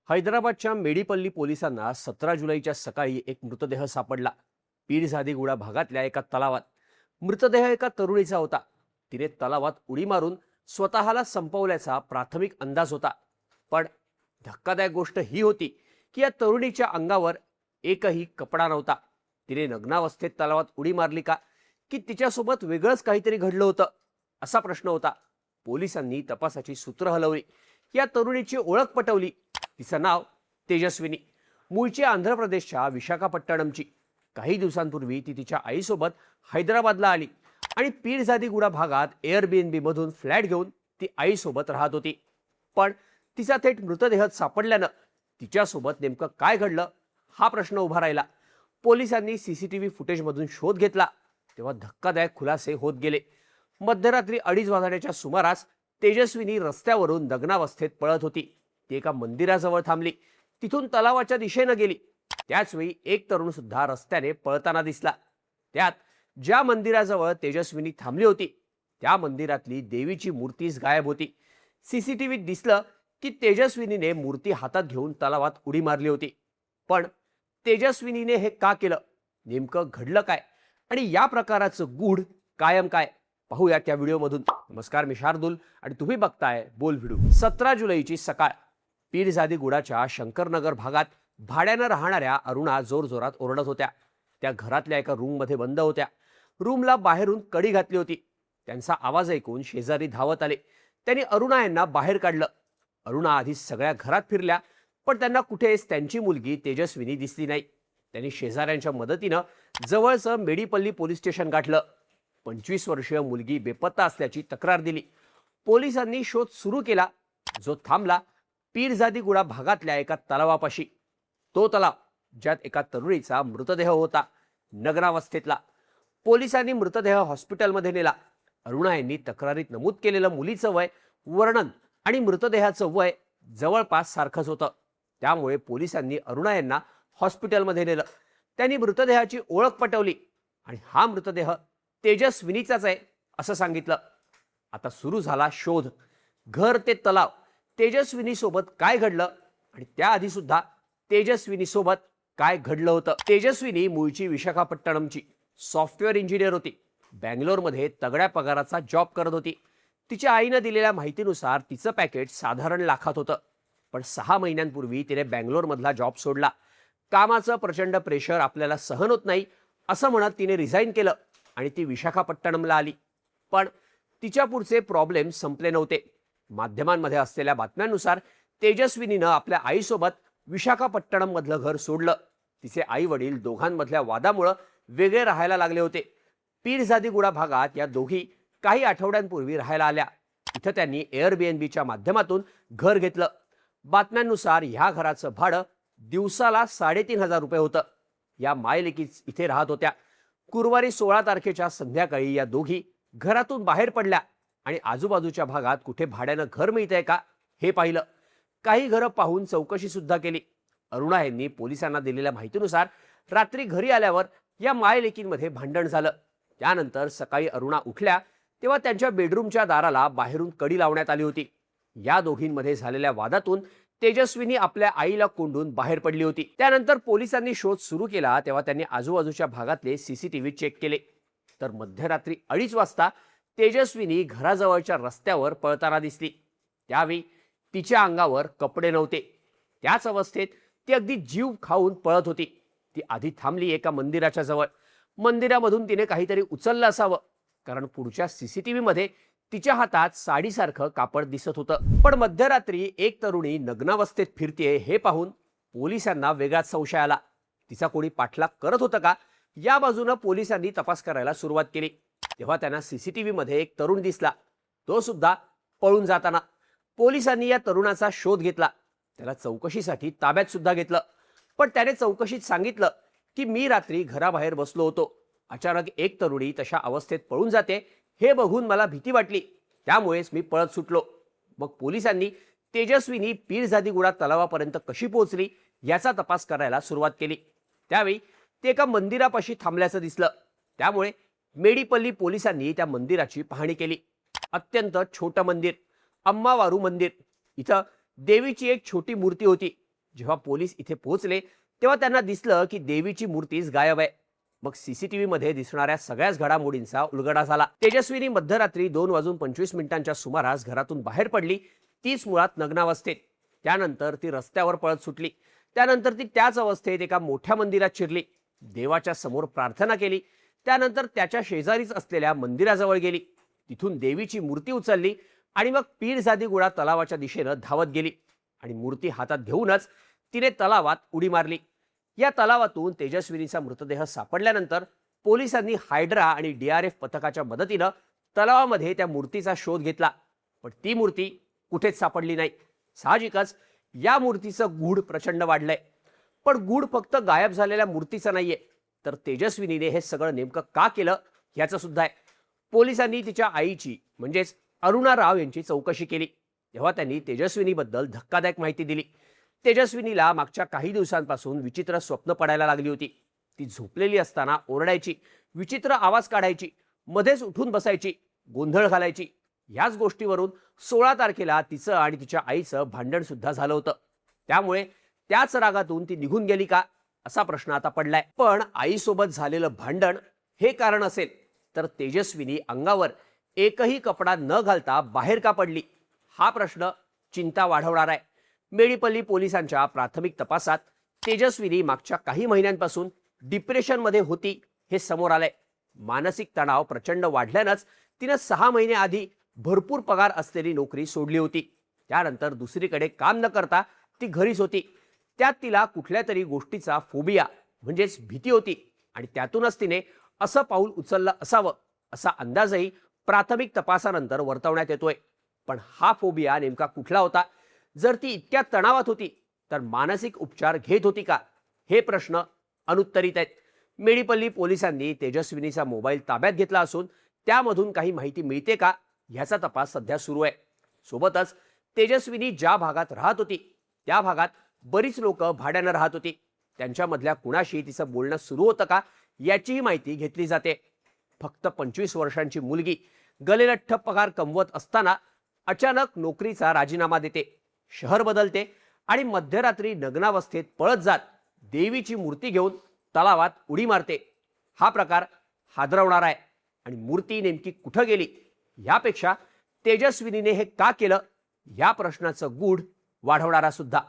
हैदराबादच्या मेडीपल्ली पोलिसांना 17 जुलैच्या सकाळी एक मृतदेह सापडला. पीरझादीगुडा भागातल्या एका तलावात. मृतदेह एका तरुणीचा होता. तिने तलावात उडी मारून स्वतःला संपवल्याचा प्राथमिक अंदाज होता. पण धक्कादायक गोष्ट ही होती की या तरुणीच्या अंगावर एकही कपडा नव्हता. तिने नग्नावस्थेत तलावात उडी मारली का, की तिच्यासोबत वेगळंच काहीतरी घडलं होतं, असा प्रश्न होता. पोलिसांनी तपासाची सूत्र हलवली. या तरुणीची ओळख पटवली. तिचं नाव तेजस्विनी. मूळची आंध्र प्रदेशच्या विशाखापट्टणमची. काही दिवसांपूर्वी ती तिच्या आईसोबत हैदराबादला आली आणि पीरझादीगुडा भागात एअरबीएनबी मधून फ्लॅट घेऊन ती आईसोबत राहत होती. पण तिचा थेट मृतदेह सापडल्यानं तिच्यासोबत नेमकं काय घडलं हा प्रश्न उभा राहिला. पोलिसांनी सीसीटीव्ही फुटेजमधून शोध घेतला तेव्हा धक्कादायक खुलासे होत गेले. मध्यरात्री 2:30 वाजण्याच्या सुमारास तेजस्विनी रस्त्यावरून नग्नावस्थेत पळत होती. ती एका मंदिराजवळ थांबली. तिथून तलावाच्या दिशेनं गेली. त्याचवेळी एक तरुण सुद्धा रस्त्याने पळताना दिसला. त्यात ज्या मंदिराजवळ तेजस्विनी थांबली होती त्या मंदिरातली देवीची मूर्तीच गायब होती. सीसीटीव्हीत दिसलं की तेजस्विनीने मूर्ती हातात घेऊन तलावात उडी मारली होती. पण तेजस्विनीने हे का केलं, नेमकं घडलं काय आणि या प्रकाराचं गूढ कायम काय, पाहूया त्या व्हिडिओमधून. नमस्कार, मी शार्दूल आणि तुम्ही बघताय बोल व्हिडिओ. 17 जुलैची सकाळ. पीरझादीगुडाच्या शंकरनगर भागात भाड्यानं राहणाऱ्या अरुणा जोरजोरात ओरडत होत्या. त्या घरातल्या एका रूममध्ये बंद होत्या. रूमला बाहेरून कडी घातली होती. त्यांचा आवाज ऐकून शेजारी धावत आले. त्यांनी अरुणा यांना बाहेर काढलं. अरुणा आधी सगळ्या घरात फिरल्या, पण त्यांना कुठेच त्यांची मुलगी तेजस्विनी दिसली नाही. त्यांनी शेजाऱ्यांच्या मदतीनं जवळचं मेडीपल्ली पोलीस स्टेशन गाठलं. 25 वर्षीय मुलगी बेपत्ता असल्याची तक्रार दिली. पोलिसांनी शोध सुरू केला, जो थांबला पीरझादीगुडा भागातल्या एका तलावापाशी. तो तलाव ज्यात एका तरुणीचा मृतदेह होता, नग्नावस्थेतला. पोलिसांनी मृतदेह हॉस्पिटलमध्ये नेला. अरुणा यांनी तक्रारीत नमूद केलेलं मुलीचं वय, वर्णन आणि मृतदेहाचं वय जवळपास सारखंच होतं. त्यामुळे पोलिसांनी अरुणा यांना हॉस्पिटलमध्ये नेलं. त्यांनी मृतदेहाची ओळख पटवली आणि हा मृतदेह तेजस्विनीचाच आहे असं सांगितलं. आता सुरू झाला शोध. घर ते तलाव. तेजस्विनी सोबत काय घडलं आणि त्याआधी सुद्धा तेजस्विनी सोबत काय घडलं होतं. तेजस्विनी मूळची विशाखापट्टणमची. सॉफ्टवेअर इंजिनियर होती. बँगलोरमध्ये तगड्या पगाराचा जॉब करत होती. तिच्या आईनं दिलेल्या माहितीनुसार तिचं पॅकेज साधारण लाखात होतं. पण 6 महिन्यांपूर्वी तिने बँगलोरमधला जॉब सोडला. कामाचं प्रचंड प्रेशर आपल्याला सहन होत नाही असं म्हणत तिने रिझाईन केलं आणि ती विशाखापट्टणमला आली. पण तिच्या पुढचे प्रॉब्लेम संपले नव्हते. माध्यमांमध्ये असलेल्या बातम्यांनुसार तेजस्विनीनं आपल्या आईसोबत विशाखापट्टणम मधलं घर सोडलं. तिचे आई वडील दोघांमधल्या वादामुळे वेगळे राहायला लागले होते. पीरझादीगुडा भागात या दोघी काही आठवड्यांपूर्वी राहायला आल्या. इथं त्यांनी एअरबीएनबीच्या माध्यमातून घर घेतलं. बातम्यांनुसार ह्या घराचं भाडं दिवसाला 3,500 रुपये होतं. या मायलेकीच इथे राहत होत्या. गुरुवारी 16 तारखेच्या संध्याकाळी या दोघी घरातून बाहेर पडल्या आणि आजूबाजूच्या भागात कुठे भाड्यानं घर मिळतंय का हे पाहिलं. काही घरं पाहून चौकशी सुद्धा केली. अरुणा यांनी पोलिसांना दिलेल्या माहितीनुसार रात्री घरी आल्यावर या मायलेकींमध्ये भांडण झालं. त्यानंतर सकाळी अरुणा उठल्या तेव्हा त्यांच्या बेडरूमच्या दाराला बाहेरून कडी लावण्यात आली होती. या दोघींमध्ये झालेल्या वादातून तेजस्विनी आपल्या आईला कोंडून बाहेर पडली होती. त्यानंतर पोलिसांनी शोध सुरू केला तेव्हा त्यांनी आजूबाजूच्या भागातले सीसीटीव्ही चेक केले. तर मध्यरात्री 2:30 वाजता तेजस्विनी घराजवळच्या रस्त्यावर पळताना दिसली. त्यावेळी तिच्या अंगावर कपडे नव्हते. त्याच अवस्थेत ती अगदी जीव खाऊन पळत होती. ती आधी थांबली एका मंदिराच्या जवळ. मंदिरामधून तिने काहीतरी उचललं असावं, कारण पुढच्या सीसीटीव्हीमध्ये तिच्या हातात साडीसारखं कापड दिसत होतं. पण मध्यरात्री एक तरुणी नग्नावस्थेत फिरतेय हे पाहून पोलिसांना वेगळाच संशय आला. तिचा कोणी पाठलाग करत होतं का, या बाजूनं पोलिसांनी तपास करायला सुरुवात केली. तेव्हा त्यांना सीसीटीव्हीमध्ये एक तरुण दिसला. तो सुद्धा पळून जाताना. पोलिसांनी या तरुणाचा शोध घेतला. त्याला चौकशीसाठी ताब्यात सुद्धा घेतलं. पण त्याने चौकशीत सांगितलं की मी रात्री घराबाहेर बसलो होतो. अचानक एक तरुणी तशा अवस्थेत पळून जाते हे बघून मला भीती वाटली, त्यामुळेच मी पळत सुटलो. मग पोलिसांनी तेजस्विनी पीरझादीगुडा तलावापर्यंत कशी पोहोचली याचा तपास करायला सुरुवात केली. त्यावेळी ते एका मंदिरापाशी थांबल्याचं दिसलं. त्यामुळे मेडीपल्ली पोलिसांनी त्या मंदिराची पाहणी केली. अत्यंत छोटं मंदिर, अम्मावारू मंदिर. इथं देवीची एक छोटी मूर्ती होती. जेव्हा पोलीस इथे पोहोचले तेव्हा त्यांना दिसलं की देवीची मूर्तीच गायब आहे. मग सीसीटीव्ही मध्ये दिसणाऱ्या सगळ्याच घडामोडींचा उलगडा झाला. तेजस्विनी मध्यरात्री 2:25 सुमारास घरातून बाहेर पडली. तीच मुळात नग्नावस्थेत. त्यानंतर ती रस्त्यावर पळत सुटली. त्यानंतर ती त्याच अवस्थेत एका मोठ्या मंदिरात शिरली. देवाच्या समोर प्रार्थना केली. त्यानंतर त्याच्या शेजारीच असलेल्या मंदिराजवळ गेली. तिथून देवीची मूर्ती उचलली आणि मग पीरजादीगुडा तलावाच्या दिशेनं धावत गेली आणि मूर्ती हातात घेऊनच तिने तलावात उडी मारली. या तलावातून तेजस्विनीचा मृतदेह सापडल्यानंतर पोलिसांनी हायड्रा आणि डीआरएफ पथकाच्या मदतीनं तलावामध्ये त्या मूर्तीचा शोध घेतला. पण ती मूर्ती कुठेच सापडली नाही. साहजिकच या मूर्तीचं गूढ प्रचंड वाढलंय. पण गूढ फक्त गायब झालेल्या मूर्तीचं नाहीये, तर तेजस्विनीने हे सगळं नेमकं का केलं याचं सुद्धा आहे. पोलिसांनी तिच्या आईची म्हणजेच अरुणा राव यांची चौकशी केली. तेव्हा त्यांनी तेजस्विनीबद्दल धक्कादायक माहिती दिली. तेजस्विनीला मागच्या काही दिवसांपासून विचित्र स्वप्न पडायला लागली होती. ती झोपलेली असताना ओरडायची, विचित्र आवाज काढायची, मध्येच उठून बसायची, गोंधळ घालायची. याच गोष्टीवरून 16 तारखेला तिचं आणि तिच्या आईचं भांडण सुद्धा झालं होतं. त्यामुळे त्याच रागातून ती निघून गेली का असा प्रश्न आता पडलाय. पण आईसोबत झालेलं भांडण हे कारण असेल तर तेजस्विनी अंगावर एकही कपडा न घालता बाहेर का पडली हा प्रश्न चिंता वाढवणार आहे. मेडीपल्ली पोलिसांच्या प्राथमिक तपासात तेजस्विनी मागच्या काही महिन्यांपासून डिप्रेशनमध्ये होती हे समोर आलंय. मानसिक तणाव प्रचंड वाढल्यानंच तिनं 6 महिने आधी भरपूर पगार असलेली नोकरी सोडली होती. त्यानंतर दुसरीकडे काम न करता ती घरीच होती. त्यात तिला कुठल्या तरी गोष्टीचा फोबिया म्हणजेच भीती होती आणि त्यातूनच तिने असं पाऊल उचललं असावं असा अंदाजही प्राथमिक तपासानंतर वर्तवण्यात येतोय. पण हा फोबिया नेमका कुठला होता? जर ती इतक्या तणावात होती तर मानसिक उपचार घेत होती का हे प्रश्न अनुत्तरित आहेत. मेडीपल्ली पोलिसांनी तेजस्विनीचा मोबाईल ताब्यात घेतला असून त्यामधून काही माहिती मिळते का ह्याचा तपास सध्या सुरू आहे. सोबतच तेजस्विनी ज्या भागात राहत होती त्या भागात बरीच लोक भाड्यानं राहत होती. त्यांच्यामधल्या कुणाशी तिचं बोलणं सुरू होतं का याचीही माहिती घेतली जाते. फक्त 25 वर्षांची मुलगी गलेलठ्ठ पगार कमवत असताना अचानक नोकरीचा राजीनामा देते, शहर बदलते आणि मध्यरात्री नग्नावस्थेत पळत जात देवीची मूर्ती घेऊन तलावात उडी मारते. हा प्रकार हादरवणार आहे. आणि मूर्ती नेमकी कुठं गेली यापेक्षा तेजस्विनीने हे का केलं या प्रश्नाचं गूढ वाढवणारा सुद्धा.